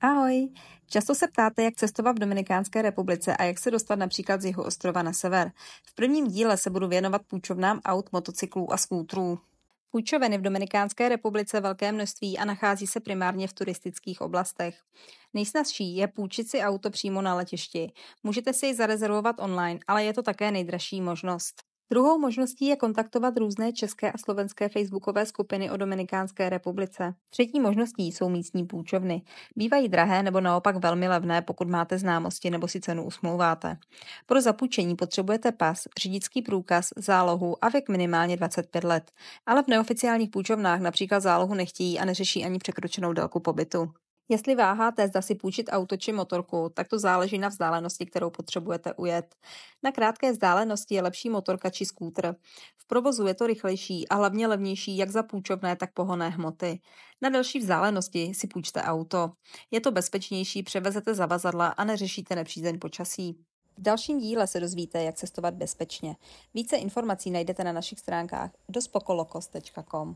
Ahoj! Často se ptáte, jak cestovat v Dominikánské republice a jak se dostat například z jihu ostrova na sever. V prvním díle se budu věnovat půjčovnám aut, motocyklů a skútrů. Půjčovny v Dominikánské republice velké množství a nachází se primárně v turistických oblastech. Nejsnazší je půjčit si auto přímo na letišti. Můžete si ji zarezervovat online, ale je to také nejdražší možnost. Druhou možností je kontaktovat různé české a slovenské facebookové skupiny o Dominikánské republice. Třetí možností jsou místní půjčovny. Bývají drahé nebo naopak velmi levné, pokud máte známosti nebo si cenu usmlouváte. Pro zapůjčení potřebujete pas, řidičský průkaz, zálohu a věk minimálně 25 let. Ale v neoficiálních půjčovnách například zálohu nechtějí a neřeší ani překročenou délku pobytu. Jestli váháte, zda si půjčit auto či motorku, tak to záleží na vzdálenosti, kterou potřebujete ujet. Na krátké vzdálenosti je lepší motorka či skútr. V provozu je to rychlejší a hlavně levnější jak za půjčovné, tak pohonné hmoty. Na delší vzdálenosti si půjčte auto. Je to bezpečnější, převezete zavazadla a neřešíte nepřízeň počasí. V dalším díle se dozvíte, jak cestovat bezpečně. Více informací najdete na našich stránkách dospokolokos.com.